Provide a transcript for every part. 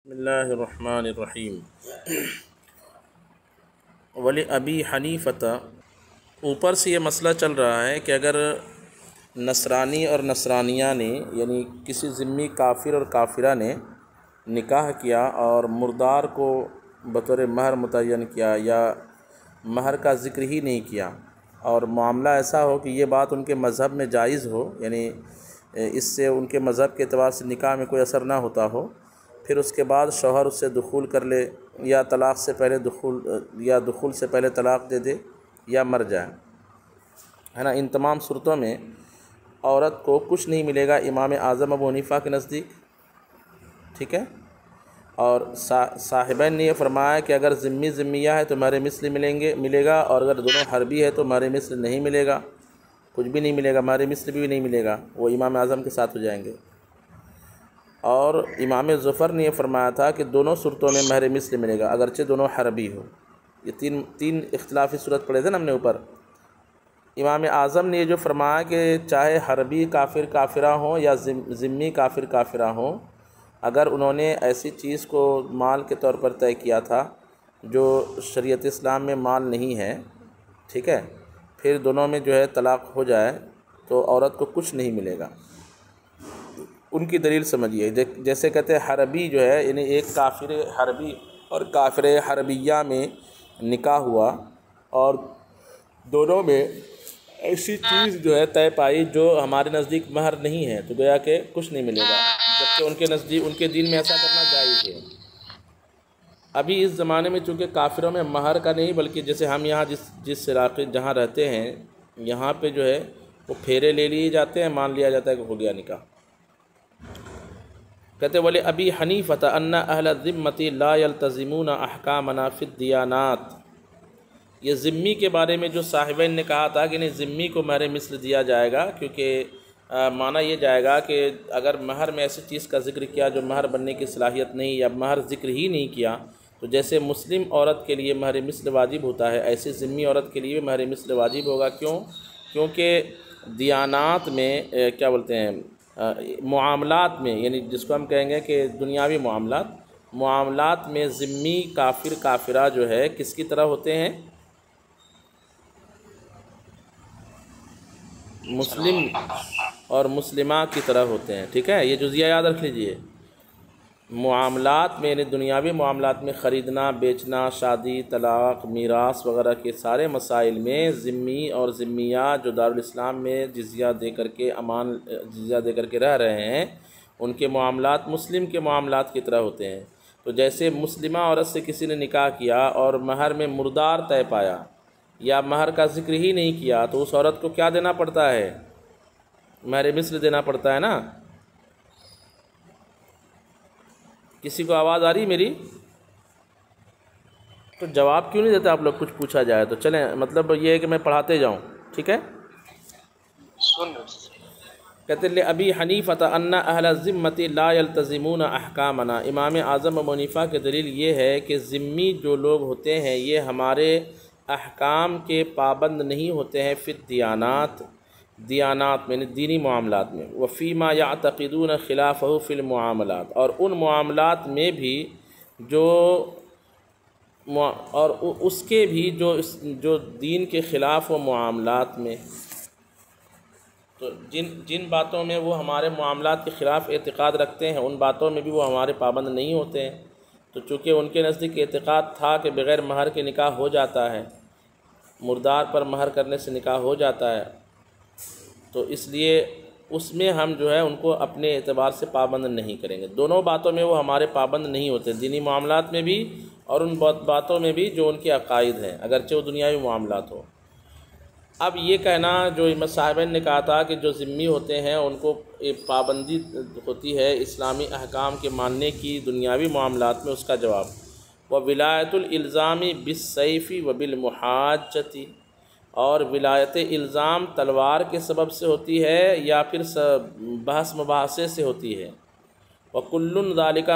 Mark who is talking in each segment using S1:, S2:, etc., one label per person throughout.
S1: بسم اللہ الرحمن الرحیم۔ ولی ابی حنیفۃ، اوپر سے یہ مسئلہ چل رہا ہے کہ اگر نصرانی اور نصرانیہ نے یعنی کسی ذمی کافر اور کافرہ نے نکاح کیا اور مردار کو بطور مہر متعین کیا یا مہر کا ذکر ہی نہیں کیا، اور معاملہ ایسا ہو کہ یہ بات ان کے مذہب میں جائز ہو، یعنی اس سے ان کے مذہب کے اعتبار سے نکاح میں کوئی اثر نہ ہوتا ہو، پھر اس کے بعد شوہر اس سے دخول کر لے یا طلاق سے پہلے دخول سے پہلے طلاق دے دے یا مر جائے، ہے نا، ان تمام صورتوں میں عورت کو کچھ نہیں ملے گا امام اعظم ابو حنیفہ کے نزدیک، ٹھیک ہے۔ اور صاحبین نے یہ فرمایا کہ اگر ذمی ذمیہ ہے تو مہر مثل ملے گا، اور اگر دونوں حربی ہے تو مہر مثل نہیں ملے گا، کچھ بھی نہیں ملے گا، مہر مثل بھی نہیں ملے گا، وہ امام اعظم کے ساتھ ہو جائیں گے۔ اور امام ظفر نے یہ فرمایا تھا کہ دونوں صورتوں میں مہر مثل ملے گا اگرچہ دونوں حربی ہو۔ یہ تین اختلافی صورت پڑھے تھے نا ہم نے اوپر۔ امام اعظم نے یہ جو فرمایا کہ چاہے حربی کافر کافرہ ہوں یا ذمی کافر کافرہ ہوں، اگر انہوں نے ایسی چیز کو مال کے طور پر طے کیا تھا جو شریعت اسلام میں مال نہیں ہے، ٹھیک ہے، پھر دونوں میں جو ہے طلاق ہو جائے تو عورت کو کچھ نہیں ملے گا۔ ان کی دلیل سمجھیے، جیسے کہتے ہیں حربی جو ہے، یعنی ایک کافر حربی اور کافر حربیہ میں نکاح ہوا اور دونوں میں ایسی چیز جو ہے طے پائی جو ہمارے نزدیک مہر نہیں ہے، تو گویا کہ کچھ نہیں ملے گا، جبکہ ان کے نزدیک ان کے دین میں ایسا کرنا جائز ہے۔ ابھی اس زمانے میں چونکہ کافروں میں مہر کا نہیں، بلکہ جیسے ہم یہاں جس علاقے جہاں رہتے ہیں یہاں پہ جو ہے وہ پھیرے لے لیے جاتے ہیں، مان لیا جاتا ہے کہ ہو گیا نکاح۔ کہتے ولی ابی حنیفۃ ان اہل الذمۃ لا یلتزمون احکامنا فی الدیانات۔ یہ ذمی کے بارے میں جو صاحبین نے کہا تھا کہ نہیں ذمی کو مہر مثل دیا جائے گا، کیونکہ معنی یہ جائے گا کہ اگر مہر میں ایسی چیز کا ذکر کیا جو مہر بننے کی صلاحیت نہیں یا مہر ذکر ہی نہیں کیا، تو جیسے مسلم عورت کے لیے مہر مثل واجب ہوتا ہے ایسے ذمی عورت کے لیے بھی مہر مثل واجب ہوگا۔ کیونکہ دیانات میں کیا بولتے ہیں، معاملات میں، یعنی جس کو ہم کہیں گے کہ دنیاوی معاملات میں ذمی کافر کافرہ جو ہے کس کی طرح ہوتے ہیں، مسلم اور مسلمہ کی طرح ہوتے ہیں، ٹھیک ہے، یہ جزیہ یاد رکھ لیجئے۔ معاملات میں یعنی دنیاوی معاملات میں خریدنا بیچنا، شادی طلاق میراث وغیرہ کے سارے مسائل میں ذمی اور ذمیہ جو دارالاسلام میں جزیہ دے کر کے رہ رہے ہیں، ان کے معاملات مسلم کے معاملات کی طرح ہوتے ہیں۔ تو جیسے مسلمہ عورت سے کسی نے نکاح کیا اور مہر میں مردار طے پایا یا مہر کا ذکر ہی نہیں کیا، تو اس عورت کو کیا دینا پڑتا ہے، مہر مثل دینا پڑتا ہے نا۔ کسی کو آواز آ رہی میری؟ تو جواب کیوں نہیں دیتے آپ لوگ؟ کچھ پوچھا جائے تو چلیں، مطلب یہ ہے کہ میں پڑھاتے جاؤں، ٹھیک ہے۔ کہتے لے ابی حنیفۃ ان اہل الذمۃ لا یلتزمون احکامنا۔ امام اعظم ابو حنیفہ کی دلیل یہ ہے کہ ذمی جو لوگ ہوتے ہیں یہ ہمارے احکام کے پابند نہیں ہوتے ہیں، فی الدیانات، دیانات میں یعنی دینی معاملات میں، وفیما یعتقدون خلافہ فی المعاملات، اور ان معاملات میں بھی اور اس کے بھی جو دین کے خلاف و معاملات میں، تو جن باتوں میں وہ ہمارے معاملات کے خلاف اعتقاد رکھتے ہیں ان باتوں میں بھی وہ ہمارے پابند نہیں ہوتے ہیں۔ تو چونکہ ان کے نزدیک اعتقاد تھا کہ بغیر مہر کے نکاح ہو جاتا ہے، مردار پر مہر کرنے سے نکاح ہو جاتا ہے، تو اس لیے اس میں ہم جو ہے ان کو اپنے اعتبار سے پابند نہیں کریں گے۔ دونوں باتوں میں وہ ہمارے پابند نہیں ہوتے، دینی معاملات میں بھی اور ان باتوں میں بھی جو ان کے عقائد ہیں، اگرچہ وہ دنیاوی معاملات ہو۔ اب یہ کہنا جو صاحبین نے کہا تھا کہ جو ذمی ہوتے ہیں ان کو پابندی ہوتی ہے اسلامی احکام کے ماننے کی دنیاوی معاملات میں، اس کا جواب وولایت الالزام بالسیف وبالمحاجۃ، اور ولایت الزام تلوار کے سبب سے ہوتی ہے یا پھر بحث مباحثے سے ہوتی ہے، وکل ذالک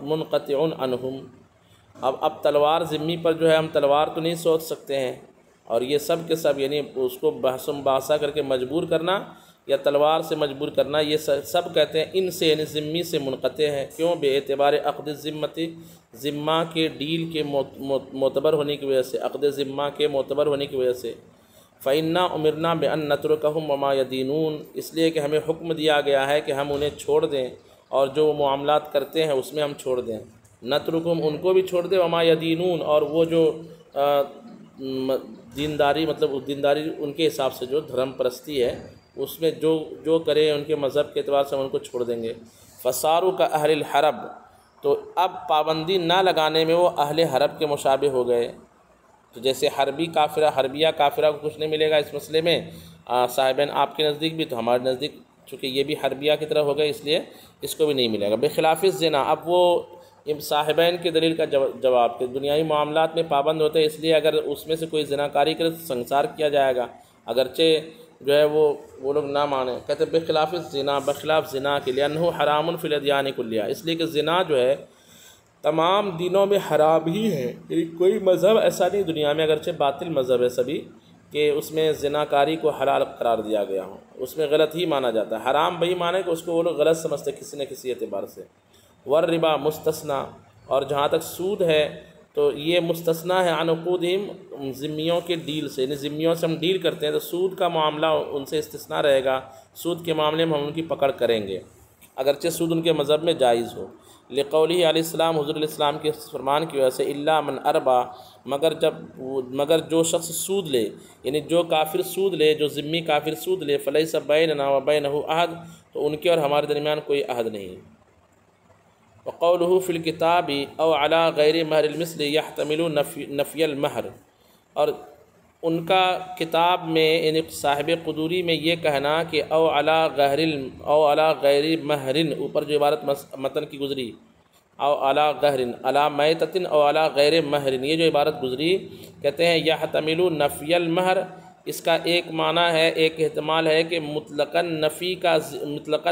S1: منقطع عنہم۔ اب تلوار ذمی پر جو ہے ہم تلوار تو نہیں سوچ سکتے ہیں، اور یہ سب کے سب یعنی اس کو بحث و مباحثہ کر کے مجبور کرنا یا تلوار سے مجبور کرنا، یہ سب کہتے ہیں ان سے یعنی ذمی سے منقطع ہے۔ کیوں؟ بے اعتبار عقد الذمتی، ذمہ کے ڈیل کے معتبر ہونے کی وجہ سے، عقد ذمہ کے معتبر ہونے کی وجہ سے۔ فَإِنَّا أُمِرْنَا بِأَن نَتْرُكَهُمْ وَمَا يَدِينُونَ، اس لیے کہ ہمیں حکم دیا گیا ہے کہ ہم انہیں چھوڑ دیں اور جو وہ معاملات کرتے ہیں اس میں ہم چھوڑ دیں۔ نترکہم، ان کو بھی چھوڑ دیں، وما یدینون، اور وہ جو دینداری مطلب دینداری ان کے حساب سے جو دھرم پرستی ہے اس میں جو کرے ان کے مذہب کے اعتبار سے ہم ان کو چھوڑ دیں گے۔ فصاروا کاہل الحرب، تو اب پابندی نہ لگانے میں وہ اہل حرب کے مشابہ ہو گئے۔ تو جیسے حربی کافرہ، حربیہ کافرہ کو کچھ نہیں ملے گا اس مسئلے میں، صاحبین آپ کے نزدیک بھی تو ہمارے نزدیک، چونکہ یہ بھی حربیہ کی طرح ہو گئے اس لیے اس کو بھی نہیں ملے گا۔ بخلاف الزنا، اب وہ صاحبین کی دلیل کا جواب کہ دنیائی معاملات میں پابند ہوتے ہیں، اس لیے اگر اس میں سے کوئی زناکاری کرے تو سنسار کیا جائے گا، اگرچہ جو ہے وہ لوگ نہ مانیں۔ کہتے ہیں بخلاف الزنا، بخلاف زنا کے لیے، انہو حرام فی الادیان کلیہ، اس لیے کہ زنا جو ہے تمام دینوں میں حرام ہی ہے، یعنی کوئی مذہب ایسا نہیں دنیا میں، اگرچہ باطل مذہب ہے سبھی، کہ اس میں زناکاری کو حلال قرار دیا گیا ہو، اس میں غلط ہی مانا جاتا ہے۔ حرام بھئی مانے کہ اس کو وہ لوگ غلط سمجھتے کسی نہ کسی اعتبار سے۔ والربا مستثنیٰ، اور جہاں تک سود ہے تو یہ مستثنیٰ ہے عن عقودہم، ذمیوں کے ڈیل سے، یعنی ذمیوں سے ہم ڈیل کرتے ہیں تو سود کا معاملہ ان سے استثناء رہے گا، سود کے معاملے میں ہم ان کی پکڑ کریں گے اگرچہ سود ان کے مذہب میں جائز ہو۔ لقولہ علیہ السلام، حضور علیہ السلام کے فرمان کی وجہ سے، الا من اربا، مگر جو شخص سود لے، یعنی جو کافر سود لے، جو ذمی کافر سود لے، فلیس بیننا وبینہ عہد، تو ان کے اور ہمارے درمیان کوئی عہد نہیں۔ وقولہ فی الکتاب او علی غیر مہر المثل یحتمل نفی المہر، اور ان کا کتاب میں یعنی صاحب قدوری میں یہ کہنا کہ او علی غیر مہرن، اوپر جو عبارت متن کی گزری، او علی غہرن علی میتتن او علی غیر مہرن، یہ جو عبارت گزری کہتے ہیں یحتمل نفی المہر، اس کا ایک معنی ہے، ایک احتمال ہے کہ مطلقاً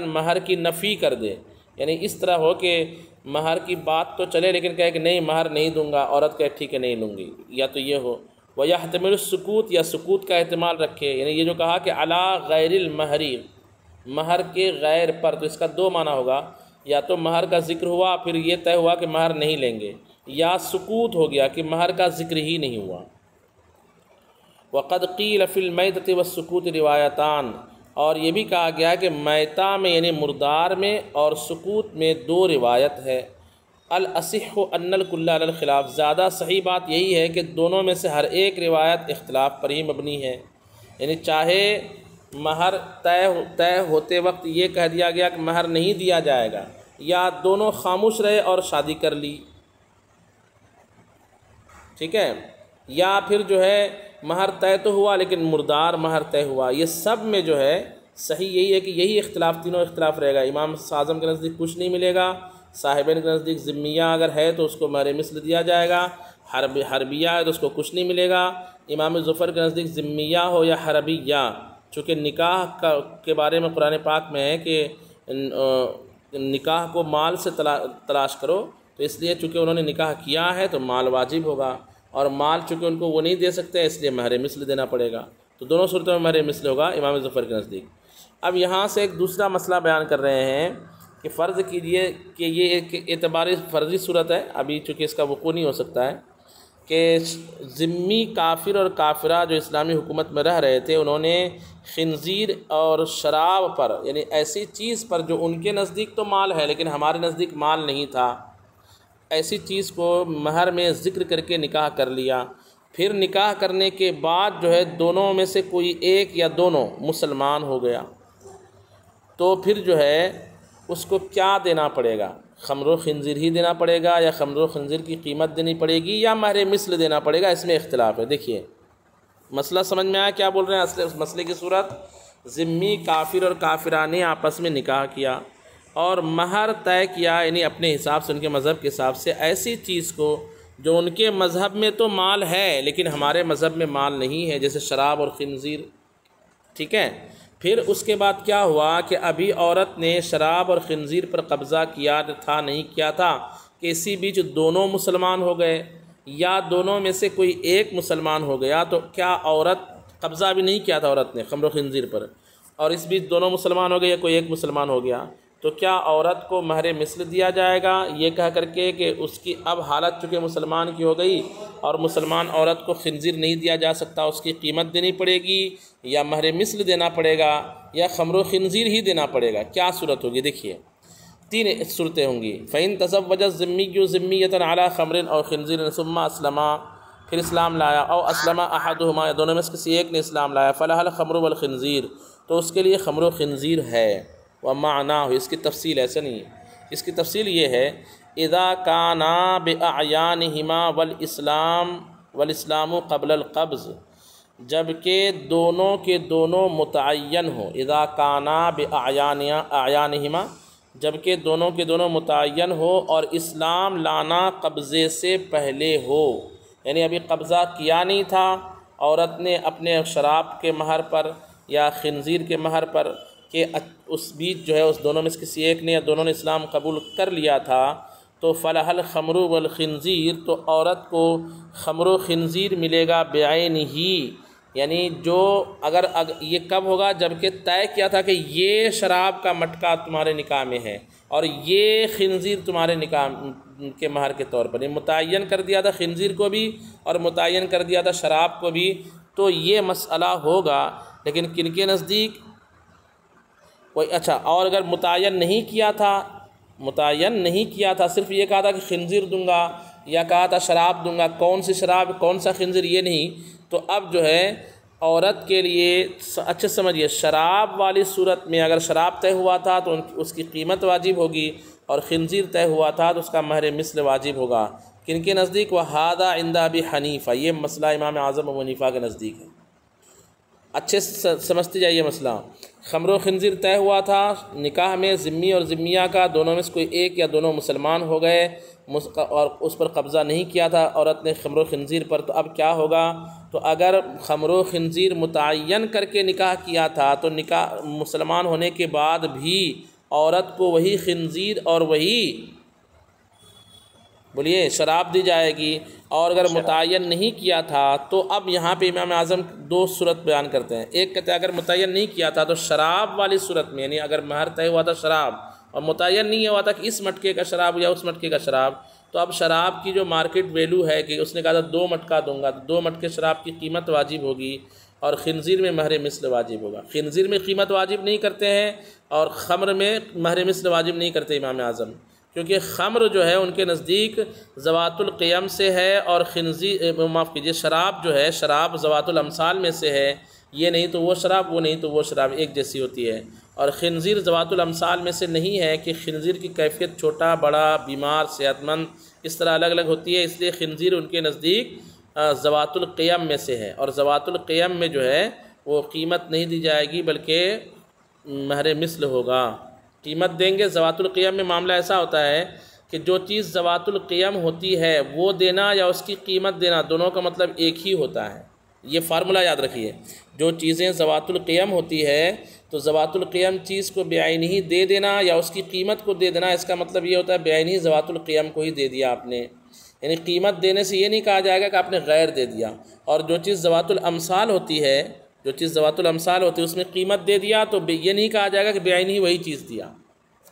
S1: مہر کی نفی کر دے، یعنی اس طرح ہو کہ مہر کی بات تو چلے لیکن کہے کہ نہیں مہر نہیں دوں گا، عورت کہے ٹھیک ہے نہیں لوں گی، یا تو یہ ہو۔ وَيَحْتَمِلُ السُّكُوتِ، یا سکوت کا احتمال رکھے، یعنی یہ جو کہا کہ علی غیر المہر، مہر کے غیر پر، تو اس کا دو معنی ہوگا، یا تو مہر کا ذکر ہوا پھر یہ طے ہوا کہ مہر نہیں لیں گے، یا سکوت ہو گیا کہ مہر کا ذکر ہی نہیں ہوا۔ وَقَدْ قِيلَ فِي الْمَيْتَةِ وَالسُّكُوتِ روایتان، اور یہ بھی کہا گیا کہ میتہ میں یعنی مردار میں اور سکوت میں دو روایت ہے۔ الاصح ان الکل علی الخلاف، زیادہ صحیح بات یہی ہے کہ دونوں میں سے ہر ایک روایت اختلاف پر ہی مبنی ہے، یعنی چاہے مہر طے ہوتے وقت یہ کہہ دیا گیا کہ مہر نہیں دیا جائے گا، یا دونوں خاموش رہے اور شادی کر لی، ٹھیک ہے، یا پھر جو ہے مہر طے تو ہوا لیکن مردار مہر طے ہوا، یہ سب میں جو ہے صحیح یہی ہے کہ یہی اختلاف، تینوں اختلاف رہے گا۔ امام اعظم کے نزدیک کچھ نہیں ملے گا، صاحبین کے نزدیک ذمیہ اگر ہے تو اس کو مہر مثل دیا جائے گا، حربیہ ہے تو اس کو کچھ نہیں ملے گا۔ امام ظفر کے نزدیک ذمیہ ہو یا حربیہ، چونکہ نکاح کے بارے میں قرآن پاک میں ہے کہ نکاح کو مال سے تلاش کرو، تو اس لیے چونکہ انہوں نے نکاح کیا ہے تو مال واجب ہوگا، اور مال چونکہ ان کو وہ نہیں دے سکتے اس لیے مہر مثل دینا پڑے گا، تو دونوں صورتوں میں مہر مثل ہوگا امام ظفر کے نزدیک۔ اب یہاں سے ایک دوسرا مسئلہ بیان کر رہے ہیں کہ فرض کیجئے کہ یہ ایک اعتباری فرضی صورت ہے، ابھی چونکہ اس کا وقوع نہیں ہو سکتا ہے، کہ ذمی کافر اور کافرہ جو اسلامی حکومت میں رہ رہے تھے، انہوں نے خنزیر اور شراب پر، یعنی ایسی چیز پر جو ان کے نزدیک تو مال ہے لیکن ہمارے نزدیک مال نہیں تھا، ایسی چیز کو مہر میں ذکر کر کے نکاح کر لیا۔ پھر نکاح کرنے کے بعد جو ہے دونوں میں سے کوئی ایک یا دونوں مسلمان ہو گیا، تو پھر جو ہے اس کو کیا دینا پڑے گا؟ خمر و خنزیر ہی دینا پڑے گا، یا خمر و خنزیر کی قیمت دینی پڑے گی، یا مہر مثل دینا پڑے گا؟ اس میں اختلاف ہے۔ دیکھیے مسئلہ سمجھ میں آیا کیا بول رہے ہیں؟ اصل اس مسئلے کی صورت، ذمی کافر اور کافرہ نے آپس میں نکاح کیا اور مہر طے کیا، یعنی اپنے حساب سے، ان کے مذہب کے حساب سے، ایسی چیز کو جو ان کے مذہب میں تو مال ہے لیکن ہمارے مذہب میں مال نہیں ہے، جیسے شراب اور خنزیر، ٹھیک ہے۔ پھر اس کے بعد کیا ہوا کہ ابھی عورت نے شراب اور خنزیر پر قبضہ کیا تھا نہیں کیا تھا، کہ اسی بیچ دونوں مسلمان ہو گئے، یا دونوں میں سے کوئی ایک مسلمان ہو گیا، تو کیا عورت قبضہ بھی نہیں کیا تھا عورت نے خمر و خنزیر پر، اور اس بیچ دونوں مسلمان ہو گئے یا کوئی ایک مسلمان ہو گیا، تو کیا عورت کو مہر مثل دیا جائے گا یہ کہہ کر کے کہ اس کی اب حالت چونکہ مسلمان کی ہو گئی اور مسلمان عورت کو خنزیر نہیں دیا جا سکتا، اس کی قیمت دینی پڑے گی، یا مہر مثل دینا پڑے گا، یا خمر و خنزیر ہی دینا پڑے گا؟ کیا صورت ہوگی؟ دیکھیے 3 صورتیں ہوں گی۔ فَإِن تَزَوَّجَ الذِّمِّيُّ ذِمِّيَّةً عَلَىٰ خَمْرٍ أَوْ خِنزِيرٍ ثُمَّ أَسْلَمَا، پھر اسلام لایا، او اسلم احدہما، یا دونوں میں سے کسی ایک نے اسلام لایا، فَلَهَا الْخَمْرُ وَالْخِنزِيرُ، تو اس کے لیے خمر و خنزیر ہے۔ وَمَعْنَاهُ، اس کی تفصیل ایسے نہیں ہے، اس کی تفصیل یہ ہے اِذَا كَانَا بِأَعْيَانِهِمَا وَالْإِسْلَامُ قَبْلَ الْقَبْضِ، جبکہ دونوں کے دونوں متعین ہوں۔ اذا کانا بأعیانہما، جبکہ دونوں کے دونوں متعین ہو اور اسلام لانا قبضے سے پہلے ہو، یعنی ابھی قبضہ کیا نہیں تھا، عورت نے اپنے شراب کے مہر پر یا خنزیر کے مہر پر، کہ اس بیچ جو ہے اس دونوں میں سے کسی ایک نے یا دونوں نے اسلام قبول کر لیا تھا، تو فلح الخمر والخنزیر، تو عورت کو خمر و خنزیر ملے گا بعینہ، یعنی جو اگر یہ کب ہوگا؟ جبکہ طے کیا تھا کہ یہ شراب کا مٹکا تمہارے نکاح میں ہے اور یہ خنزیر تمہارے نکاح کے مہر کے طور پر، یہ متعین کر دیا تھا خنزیر کو بھی اور متعین کر دیا تھا شراب کو بھی، تو یہ مسئلہ ہوگا۔ لیکن کن کے نزدیک؟ کوئی اچھا، اور اگر متعین نہیں کیا تھا، صرف یہ کہا تھا کہ خنزیر دوں گا یا کہا تھا شراب دوں گا، کون سی شراب کون سا خنزیر یہ نہیں، تو اب جو ہے عورت کے لیے اچھے سمجھیے، شراب والی صورت میں اگر شراب طے ہوا تھا تو اس کی قیمت واجب ہوگی، اور خنزیر طے ہوا تھا تو اس کا مہر مثل واجب ہوگا۔ کن کے نزدیک؟ وَهَذَا عِنْدَ أَبِي حنیفہ، یہ مسئلہ امام اعظم ابو حنیفہ کے نزدیک ہے۔ اچھے سے سمجھتے جائیے مسئلہ۔ خمر و خنزیر طے ہوا تھا نکاح میں، ذمی اور ذمیہ کا، دونوں میں سے کوئی ایک یا دونوں مسلمان ہو گئے اور اس پر قبضہ نہیں کیا تھا عورت نے خمر و خنزیر پر، تو اب کیا ہوگا؟ تو اگر خمر و خنزیر متعین کر کے نکاح کیا تھا تو نکاح مسلمان ہونے کے بعد بھی عورت کو وہی خنزیر اور وہی بولیے شراب دی جائے گی، اور اگر متعین نہیں کیا تھا تو اب یہاں پہ امام اعظم 2 صورت بیان کرتے ہیں۔ ایک کہتے ہیں اگر متعین نہیں کیا تھا تو شراب والی صورت میں، یعنی اگر مہر طے ہوا تھا شراب اور متعین نہیں ہوا تھا کہ اس مٹکے کا شراب یا اس مٹکے کا شراب، تو اب شراب کی جو مارکیٹ ویلو ہے کہ اس نے کہا تھا 2 مٹکا دوں گا، تو 2 مٹکے شراب کی قیمت واجب ہوگی، اور خنزیر میں مہر مثل واجب ہوگا۔ خنزیر میں قیمت واجب نہیں کرتے ہیں اور خمر میں مہر مثل واجب نہیں کرتے امام اعظم، کیونکہ خمر جو ہے ان کے نزدیک ذوات القیم سے ہے، اور خنزیر معاف کیجیے شراب جو ہے، شراب ذوات الامثال میں سے ہے، یہ نہیں تو وہ شراب، وہ نہیں تو وہ شراب ایک جیسی ہوتی ہے، اور خنزیر ذوات الامثال میں سے نہیں ہے کہ خنزیر کی کیفیت چھوٹا بڑا بیمار صحت مند اس طرح الگ الگ ہوتی ہے، اس لیے خنزیر ان کے نزدیک ذوات القیم میں سے ہے، اور ذوات القیم میں جو ہے وہ قیمت نہیں دی جائے گی بلکہ مہر مثل ہوگا، قیمت دیں گے۔ ذوات القیم میں معاملہ ایسا ہوتا ہے کہ جو چیز ذوات القیم ہوتی ہے وہ دینا یا اس کی قیمت دینا دونوں کا مطلب ایک ہی ہوتا ہے، یہ فارمولہ یاد رکھیے۔ جو چیزیں ذوات القیم ہوتی ہے تو ذوات القیم چیز کو بعینہ ہی دے دینا یا اس کی قیمت کو دے دینا، اس کا مطلب یہ ہوتا ہے بعینہ ہی ذوات القیم کو ہی دے دیا آپ نے، یعنی قیمت دینے سے یہ نہیں کہا جائے گا کہ آپ نے غیر دے دیا۔ اور جو چیز ذوات الامثال ہوتی ہے، جو چیز ذوات الامثال ہوتی ہے اس میں قیمت دے دیا تو یہ نہیں کہا جائے گا کہ بعینہ ہی وہی چیز دیا۔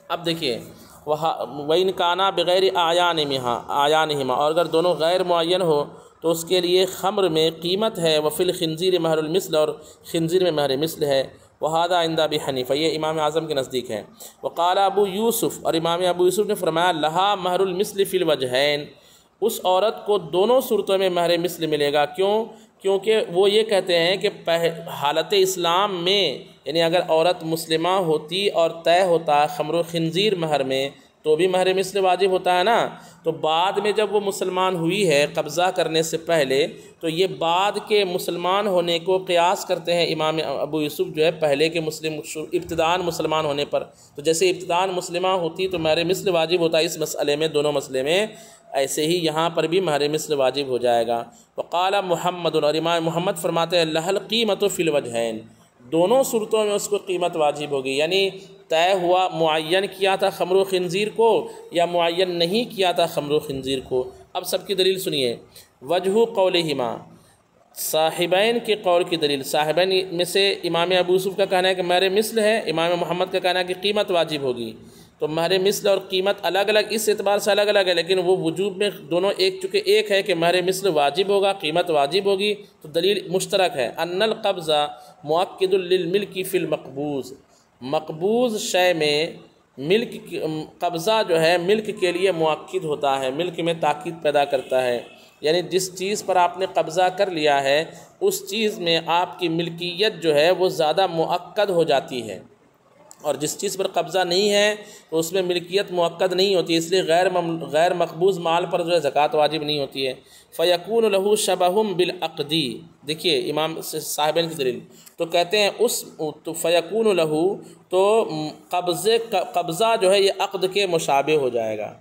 S1: اب دیکھیے وَإِنْ كَانَا بِغَيْرِ أَعْيَانِهِمَا، اور اگر دونوں غیر معین ہو تو اس کے لیے خمر میں قیمت ہے، وَفِي الْخِنْزِيرِ مَهْرُ الْمِثْلِ، اور خنزیر میں مہر مثل ہے، وَهَذَا عِنْدَ أَبِي حنیفہ، یہ امام اعظم کے نزدیک ہے۔ وقال ابو یوسف، اور امام ابو یوسف نے فرمایا لَهَا مَهْرُ الْمِثْلِ فِي الْوَجْهَيْنِ، اس عورت کو دونوں صورتوں میں مہر مثل ملے گا۔ کیوں؟ کیونکہ وہ یہ کہتے ہیں کہ حالت اسلام میں، یعنی اگر عورت مسلمہ ہوتی اور طے ہوتا خمر و خنزیر مہر میں تو بھی مہر مثل واجب ہوتا ہے نا، تو بعد میں جب وہ مسلمان ہوئی ہے قبضہ کرنے سے پہلے، تو یہ بعد کے مسلمان ہونے کو قیاس کرتے ہیں امام ابو یوسف جو ہے پہلے کے ابتداءً مسلمان ہونے پر، تو جیسے ابتداءً مسلمہ ہوتی تو مہر مثل واجب ہوتا اس مسئلے میں، دونوں مسئلے میں، ایسے ہی یہاں پر بھی مہر مثل واجب ہو جائے گا۔ وقال محمد، اور امام محمد فرماتے ہیں لَهَا الْقِیمَةُ فِی الْوَجْهَيْنِ، دونوں صورتوں میں اس کو قیمت واجب ہوگی، یعنی طے ہوا معین کیا تھا خمر و خنزیر کو یا معین نہیں کیا تھا خمر و خنزیر کو۔ اب سب کی دلیل سنیے۔ وجہ قولہما، صاحبین کے قول کی دلیل، صاحبین میں سے امام ابو یوسف کا کہنا ہے کہ مہر مثل ہے، امام محمد کا کہنا ہے کہ قیمت واجب ہوگی۔ تو مہر مثل اور قیمت الگ الگ اس اعتبار سے الگ الگ ہے، لیکن وہ وجوب میں دونوں چونکہ ایک ہے کہ مہر مثل واجب ہوگا، قیمت واجب ہوگی، تو دلیل مشترک ہے۔ ان القبض مؤکد للملک فی المقبوض، مقبوض شے میں ملک قبضہ جو ہے ملک کے لیے مؤکد ہوتا ہے، ملک میں تاکید پیدا کرتا ہے، یعنی جس چیز پر آپ نے قبضہ کر لیا ہے اس چیز میں آپ کی ملکیت جو ہے وہ زیادہ مؤکد ہو جاتی ہے، اور جس چیز پر قبضہ نہیں ہے تو اس میں ملکیت مؤکد نہیں ہوتی، اس لیے غیر مقبوض مال پر جو ہے زکوٰۃ واجب نہیں ہوتی ہے۔ فیکون لہ شبہ بالعقد، دیکھیے امام صاحبین کی دلیل، تو کہتے ہیں تو فیکون لہ، تو قبضہ جو ہے یہ عقد کے مشابہ ہو جائے گا،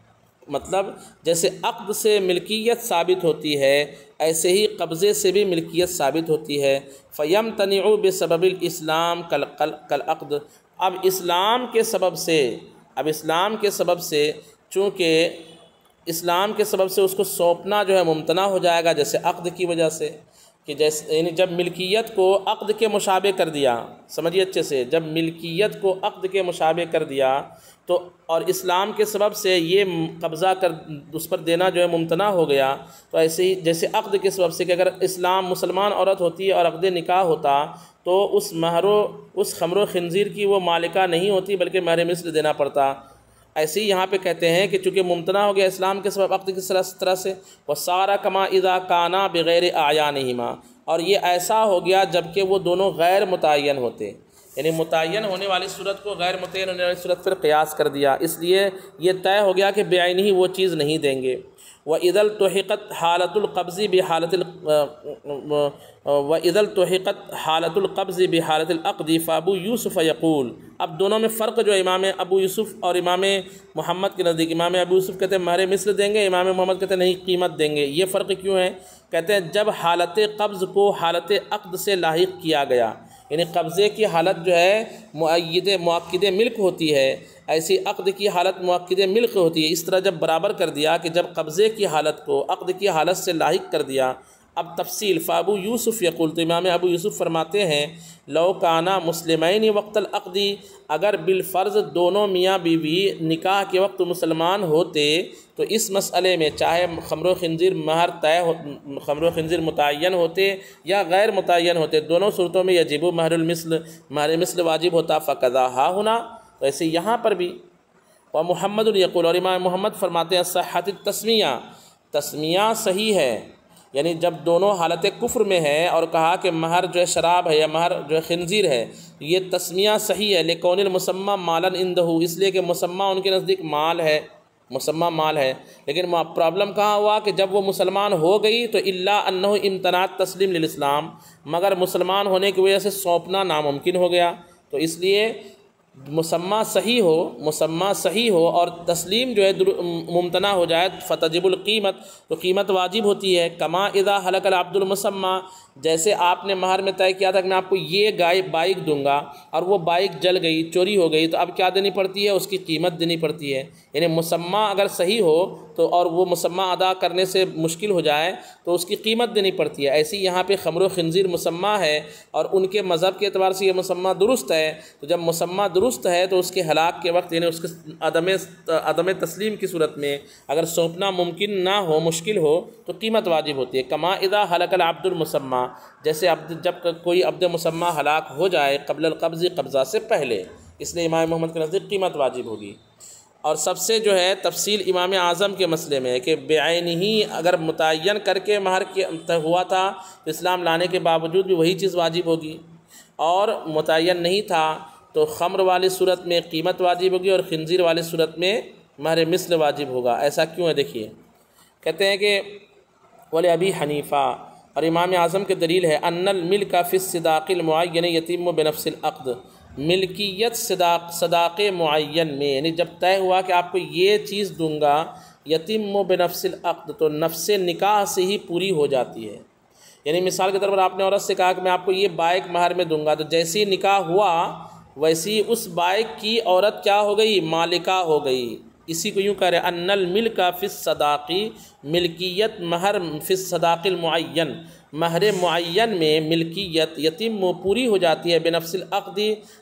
S1: مطلب جیسے عقد سے ملکیت ثابت ہوتی ہے ایسے ہی قبضے سے بھی ملکیت ثابت ہوتی ہے۔ فیمتنع بسبب الاسلام کالعقد، اب اسلام کے سبب سے چونکہ اسلام کے سبب سے اس کو سونپنا جو ہے ممتنع ہو جائے گا، جیسے عقد کی وجہ سے، کہ جیسے یعنی جب ملکیت کو عقد کے مشابہ کر دیا، سمجھیے اچھے سے، جب ملکیت کو عقد کے مشابہ کر دیا تو اور اسلام کے سبب سے یہ قبضہ کر اس پر دینا جو ہے ممتنع ہو گیا، تو ایسے ہی جیسے عقد کے سبب سے کہ اگر اسلام مسلمان عورت ہوتی اور عقد نکاح ہوتا تو اس خمر و خنزیر کی وہ مالکہ نہیں ہوتی بلکہ مہر مثل دینا پڑتا، ایسے ہی یہاں پہ کہتے ہیں کہ چونکہ ممتنع ہو گیا اسلام کے سبب عقد کی طرح سے، وَصَارَ كَمَا إِذَا كَانَا بِغَيْرِ أَعْيَانِهِمَا، اور یہ ایسا ہو گیا جبکہ وہ دونوں غیر متعین ہوتے، یعنی متعین ہونے والی صورت کو غیر متعین ہونے والی صورت پر قیاس کر دیا، اس لیے یہ طے ہو گیا کہ بعینہ وہ چیز نہیں دیں گے۔ وَإِذَا الْتُحِقَتْ حَالَةُ الْقَبْضِ بِحَالَةِ الْعَقْدِ فَأَبُو يُوسُفَ يَقُول، اب دونوں میں فرق جو امام ابو یوسف اور امام محمد کے نزدیک، امام ابو یوسف کہتے ہیں مہر مثل دیں گے، امام محمد کہتے ہیں نہیں قیمت دیں گے۔ یہ فرق کیوں ہے؟ کہتے ہیں جب حالت قبض کو حالت عقد سے لاحق کیا گیا، یعنی قبضے کی حالت جو ہے مؤکد ملک ہوتی ہے، ایسی عقد کی حالت مؤکد ملک ہوتی ہے، اس طرح جب برابر کر دیا کہ جب قبضے کی حالت کو عقد کی حالت سے لاحق کر دیا۔ اب تفصیل، فابو یوسف یقول، تو امام ابو یوسف فرماتے ہیں لو کانا مسلمین وقت العقد، اگر بالفرض دونوں میاں بیوی نکاح کے وقت مسلمان ہوتے تو اس مسئلے میں چاہے خمر و خنزیر متعین ہوتے یا غیر متعین ہوتے، دونوں صورتوں میں یجب مہر مثل واجب ہوتا، فقضا ہا ہونا، تو ایسے یہاں پر بھی۔ اور محمد یقول، اور امام محمد فرماتے ہیں صحت التسمیہ، تسمیہ صحیح ہے، یعنی جب دونوں حالت کفر میں ہے اور کہا کہ مہر جو ہے شراب ہے یا مہر جو ہے خنزیر ہے، یہ تسمیہ صحیح ہے، لکون المسمى مالا عندہ، اس لیے کہ مسمى ان کے نزدیک مال ہے، مسمى مال ہے، لیکن پرابلم کہاں ہوا کہ جب وہ مسلمان ہو گئی تو الا انہ امتنعت تسلیم للاسلام، مگر مسلمان ہونے کی وجہ سے سونپنا ناممکن ہو گیا، تو اس لیے مسمى صحیح ہو اور تسلیم جو ہے ممتنع ہو جائے فتجب القیمت، تو قیمت واجب ہوتی ہے۔ کما اذا حلق العبد المسمى، جیسے آپ نے مہر میں طے کیا تھا کہ میں آپ کو یہ بائک دوں گا اور وہ بائک جل گئی، چوری ہو گئی، تو اب کیا دینی پڑتی ہے؟ اس کی قیمت دینی پڑتی ہے، یعنی مسمى اگر صحیح ہو تو اور وہ مسمى ادا کرنے سے مشکل ہو جائے تو اس کی قیمت دینی پڑتی ہے۔ ایسے یہاں پہ خمر و خنزیر مسمى ہے اور ان کے مذہب کے اعتبار سے یہ مسمى درست ہے، تو جب مسمى درست ہے تو اس کے ہلاک کے وقت، یعنی اس کے عدم تسلیم کی صورت میں اگر سونپنا ممکن نہ ہو، مشکل ہو، تو قیمت واجب ہوتی ہے۔ کما اذا حلق العبد المسمى، جیسے جب کوئی عبد مسمى ہلاک ہو جائے قبل القبض، قبضہ سے پہلے، اس لیے امام محمد کے نزدیک قیمت واجب ہوگی۔ اور سب سے جو ہے تفصیل امام اعظم کے مسئلے میں ہے کہ بعینہ اگر متعین کر کے مہر ہوا تھا تو اسلام لانے کے باوجود بھی وہی چیز واجب ہوگی، اور متعین نہیں تھا تو خمر والی صورت میں قیمت واجب ہوگی اور خنزیر والی صورت میں مہر مثل واجب ہوگا۔ ایسا کیوں ہے؟ دیکھیے، کہتے ہیں کہ ولی ابی حنیفہ اور امام اعظم کے دلیل ہے ان الملک فی الصداق المعین یتم بنفس العقد، ملکیت صداق معین میں، یعنی جب طے ہوا کہ آپ کو یہ چیز دوں گا، یتم بنفس العقد، تو نفس نکاح سے ہی پوری ہو جاتی ہے۔ یعنی مثال کے طور پر آپ نے عورت سے کہا کہ میں آپ کو یہ بائک مہر میں دوں گا، تو جیسی نکاح ہوا ویسی اس بائک کی عورت کیا ہو گئی؟ مالکہ ہو گئی، اسی کو یوں کہہ رہے ان الملک فی الصداقی، ملکیت مہر فی الصداق المعین، مہر معین میں ملکیت یتیم پوری ہو جاتی ہے بنفس العقد،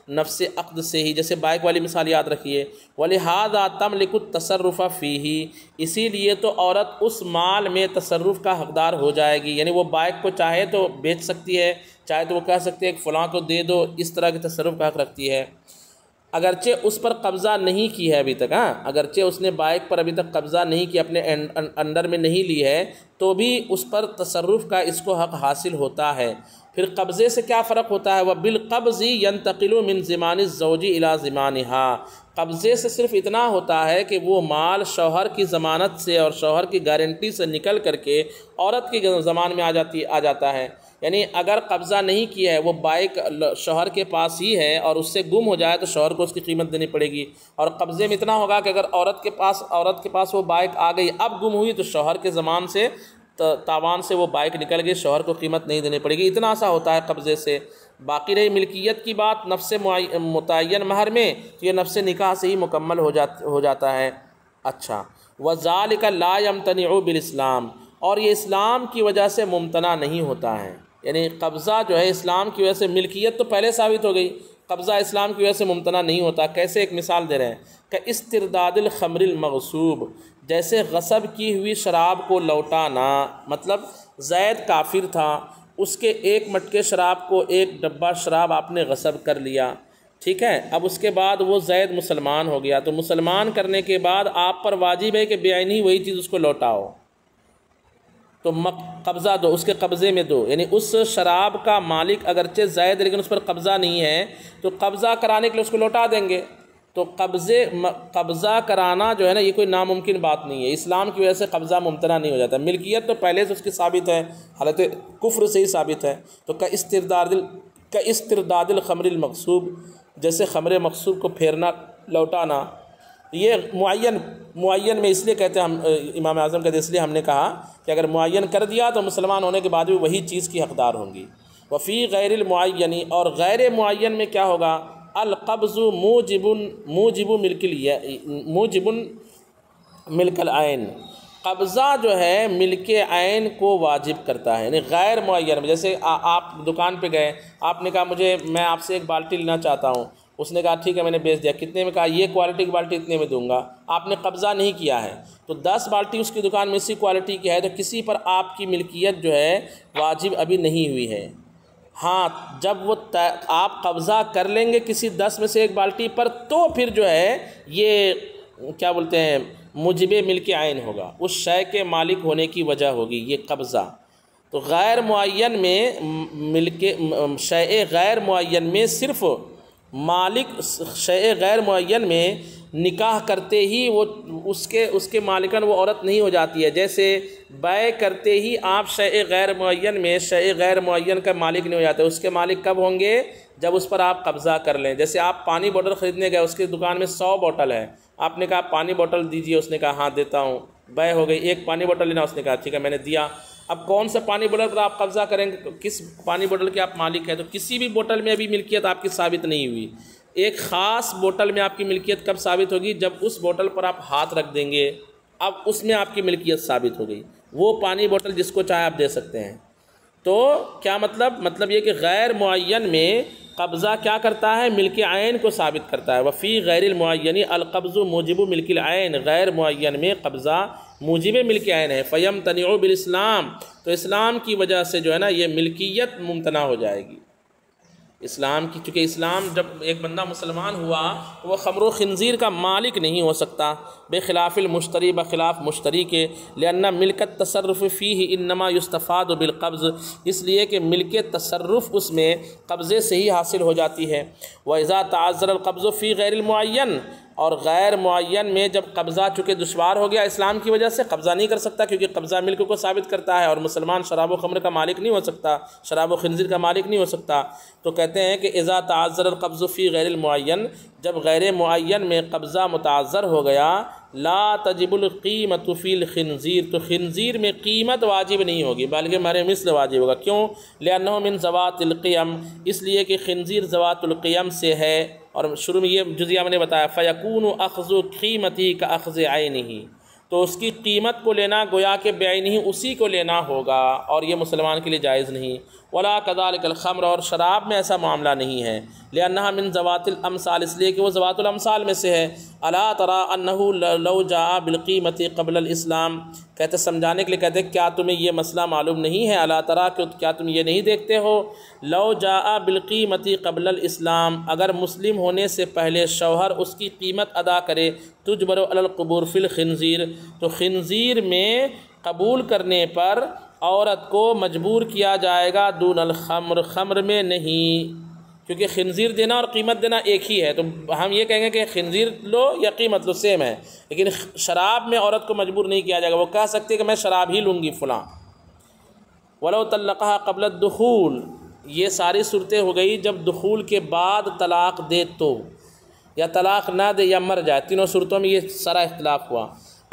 S1: نفس عقد سے ہی، جیسے بائک والی مثال یاد رکھیے، ولہذا تملک التصرف فیہ، اسی لیے تو عورت اس مال میں تصرف کا حقدار ہو جائے گی، یعنی وہ بائک کو چاہے تو بیچ سکتی ہے، چاہے تو وہ کہہ سکتی ہے کہ فلاں کو دے دو، اس طرح کے تصرف کا حق رکھتی ہے، اگرچہ اس پر قبضہ نہیں کی ہے ابھی تک، اگرچہ اس نے بائک پر ابھی تک قبضہ نہیں کیا، اپنے انڈر میں نہیں لی ہے، تو بھی اس پر تصرف کا اس کو حق حاصل ہوتا ہے۔ پھر قبضے سے کیا فرق ہوتا ہے؟ وَبِالْقَبْضِ يَنْتَقِلُ مِنْ زِمَانِ الزَّوْجِ إِلَىٰ زِمَانِهَا، قبضے سے صرف اتنا ہوتا ہے کہ وہ مال شوہر کی ضمانت سے اور شوہر کی گارنٹی سے نکل کر کے عورت کی ضمان میں آ جاتا ہے، یعنی اگر قبضہ نہیں کیا ہے، وہ بائک شوہر کے پاس ہی ہے اور اس سے گم ہو جائے تو شوہر کو اس کی قیمت دینی پڑے گی، اور قبضے میں اتنا ہوگا کہ اگر عورت کے پاس وہ بائک آ گئی، اب گم ہوئی، تو شوہر کے ضمان سے تاوان سے وہ بائک نکل گئی، شوہر کو قیمت نہیں دینی پڑے گی، اتنا سا ہوتا ہے قبضے سے۔ باقی رہی ملکیت کی بات نفس متعین مہر میں، تو یہ نفس نکاح سے ہی مکمل ہو جاتا ہے۔ اچھا، وَذَلِكَ لَا يَمْتَنِعُ بِالْإِسْلَامِ، اور یہ اسلام کی وجہ سے ممتنع نہیں ہوتا ہے، یعنی قبضہ جو ہے اسلام کی وجہ سے، ملکیت تو پہلے ثابت ہو گئی، قبضہ اسلام کی وجہ سے ممتنع نہیں ہوتا۔ کیسے؟ ایک مثال دے رہے ہیں کہ استرداد الخمر المغصوب، جیسے غصب کی ہوئی شراب کو لوٹانا، مطلب زید کافر تھا، اس کے ایک مٹکے شراب کو، ایک ڈبہ شراب آپ نے غصب کر لیا، ٹھیک ہے، اب اس کے بعد وہ زید مسلمان ہو گیا، تو مسلمان کرنے کے بعد آپ پر واجب ہے کہ بے عینی وہی چیز اس کو لوٹاؤ، تو قبضہ دو، اس کے قبضے میں دو، یعنی اس شراب کا مالک اگرچہ زید لیکن اس پر قبضہ نہیں ہے، تو قبضہ کرانے کے لیے اس کو لوٹا دیں گے، تو قبضہ کرانا جو ہے نا، یہ کوئی ناممکن بات نہیں ہے، اسلام کی وجہ سے قبضہ ممتنع نہیں ہو جاتا، ملکیت تو پہلے سے اس کی ثابت ہے، حالت کفر سے ہی ثابت ہے، تو کا استرداد الخمر المغصوب، جیسے خمر مغصوب کو پھیرنا، لوٹانا، یہ معین میں اس لیے کہتے ہیں، ہم امام اعظم کہتے ہیں اس لیے ہم نے کہا کہ اگر معین کر دیا تو مسلمان ہونے کے بعد بھی وہی چیز کی حقدار ہوں گی۔ وفی غیر المعین، اور غیر معین میں کیا ہوگا؟ القبض موجب ملک العین، قبضہ جو ہے ملک عین کو واجب کرتا ہے، یعنی غیر معین میں، جیسے آپ دکان پہ گئے، آپ نے کہا میں آپ سے ایک بالٹی لینا چاہتا ہوں، اس نے کہا ٹھیک ہے، میں نے بیچ دیا، کتنے میں؟ کہا یہ کوالٹی کی بالٹی اتنے میں دوں گا، آپ نے قبضہ نہیں کیا ہے، تو 10 بالٹی اس کی دکان میں اسی کوالٹی کی ہے، تو کسی پر آپ کی ملکیت جو ہے واجب ابھی نہیں ہوئی ہے۔ ہاں، جب وہ آپ قبضہ کر لیں گے کسی 10 میں سے ایک بالٹی پر، تو پھر جو ہے یہ کیا بولتے ہیں، موجب ملک عین ہوگا، اس شے کے مالک ہونے کی وجہ ہوگی یہ قبضہ۔ تو غیر معین میں شے غیر معین میں صرف مالک، شے غیر معین میں نکاح کرتے ہی وہ اس کے مالکن وہ عورت نہیں ہو جاتی ہے، جیسے بیع کرتے ہی آپ شے غیر معین میں شے غیر معین کا مالک نہیں ہو جاتے، اس کے مالک کب ہوں گے؟ جب اس پر آپ قبضہ کر لیں۔ جیسے آپ پانی بوٹل خریدنے گئے، اس کی دکان میں 100 بوٹل ہے، آپ نے کہا پانی بوٹل دیجیے، اس نے کہا ہاں دیتا ہوں، بیع ہو گئی، ایک پانی بوٹل لینا، اس نے کہا ٹھیک ہے میں نے دیا۔ اب کون سا پانی بوٹل پر آپ قبضہ کریں گے؟ کس پانی بوٹل کے آپ مالک ہیں؟ تو کسی بھی بوٹل میں ابھی ملکیت آپ کی ثابت نہیں ہوئی، ایک خاص بوٹل میں آپ کی ملکیت کب ثابت ہوگی؟ جب اس بوٹل پر آپ ہاتھ رکھ دیں گے، اب اس میں آپ کی ملکیت ثابت ہو گئی، وہ پانی بوٹل جس کو چاہے آپ دے سکتے ہیں۔ تو کیا مطلب یہ کہ غیر معین میں قبضہ کیا کرتا ہے؟ ملک عین کو ثابت کرتا ہے۔ وفی غیر المعین القبض موجب ملک العین، غیر معین میں قبضہ موجب ملک عین ہے۔ فیمتنع بالاسلام، تو اسلام کی وجہ سے جو ہے نا یہ ملکیت ممتنع ہو جائے گی اسلام کی، چونکہ اسلام جب ایک بندہ مسلمان ہوا وہ خمر و خنزیر کا مالک نہیں ہو سکتا، بخلاف المشتری، بخلاف مشتری کے، لأن ملکت تصرف فیہ انما یستفاد بالقبض، اس لیے کہ ملک تصرف اس میں قبضے سے ہی حاصل ہو جاتی ہے۔ وَإِذَا تَعَذَّرَ الْقَبْضُ فِي غَيْرِ الْمُعَيَّنِ، اور غیر معین میں جب قبضہ چونکہ دشوار ہو گیا اسلام کی وجہ سے، قبضہ نہیں کر سکتا کیونکہ قبضہ ملک کو ثابت کرتا ہے، اور مسلمان شراب و خمر کا مالک نہیں ہو سکتا، شراب و خنزیر کا مالک نہیں ہو سکتا، تو کہتے ہیں کہ اذا تعذر القبض فی غیر المعین، جب غیر معین میں قبضہ متعذر ہو گیا، لا تجب القیمت فی الخنزیر، تو خنزیر میں قیمت واجب نہیں ہوگی بلکہ مہر مثل واجب ہوگا۔ کیوں؟ لأنہ من ذوات القیم، اس لیے کہ خنزیر ذوات القیم سے ہے، اور شروع میں یہ جزیہ میں نے بتایا فَيَكُونُ أَخْذُ قِيمَتِهِ كَأَخْذِ عَيْنِهِ، تو اس کی قیمت کو لینا گویا کہ بعینہ اسی کو لینا ہوگا، اور یہ مسلمان کے لیے جائز نہیں۔ ولا كذلك الخمر، اور شراب میں ایسا معاملہ نہیں ہے، لأنها من ذوات الامثال، اس لیے کہ وہ ذوات الامثال میں سے ہے۔ الا ترى انه لو جاء بالقیمة قبل الاسلام، کہتے سمجھانے کے لیے کہتے کیا تمہیں یہ مسئلہ معلوم نہیں ہے؟ الا ترى کہ کیا تم یہ نہیں دیکھتے ہو، لو جاء بالقیمة قبل الاسلام، اگر مسلم ہونے سے پہلے شوہر اس کی قیمت ادا کرے، تجبر علی القبور فی الخنزیر، تو خنزیر میں قبول کرنے پر عورت کو مجبور کیا جائے گا، دون الخمر، خمر میں نہیں، کیونکہ خنزیر دینا اور قیمت دینا ایک ہی ہے، تو ہم یہ کہیں گے کہ خنزیر لو یا قیمت لو سیم ہے، لیکن شراب میں عورت کو مجبور نہیں کیا جائے گا، وہ کہہ سکتی ہے کہ میں شراب ہی لوں گی فلاں۔ ولو طلقها قبل الدخول، یہ ساری صورتیں ہو گئی جب دخول کے بعد طلاق دے تو، یا طلاق نہ دے یا مر جائے، تینوں صورتوں میں یہ سارا اختلاف ہوا۔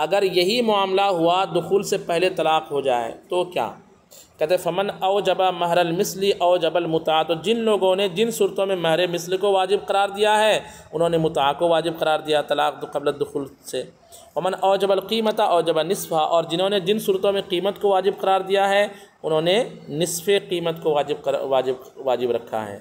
S1: اگر یہی معاملہ ہوا دخول سے پہلے طلاق ہو جائے تو کیا؟ کہتے فمن اوجب مہر المثل اوجب المتعہ، تو جن لوگوں نے جن صورتوں میں مہر مثل کو واجب قرار دیا ہے انہوں نے متعہ کو واجب قرار دیا طلاق قبل الدخول سے۔ ومن اوجب القیمۃ اوجب نصفہ، اور جنہوں نے جن صورتوں میں قیمت کو واجب قرار دیا ہے انہوں نے نصف قیمت کو واجب رکھا ہے۔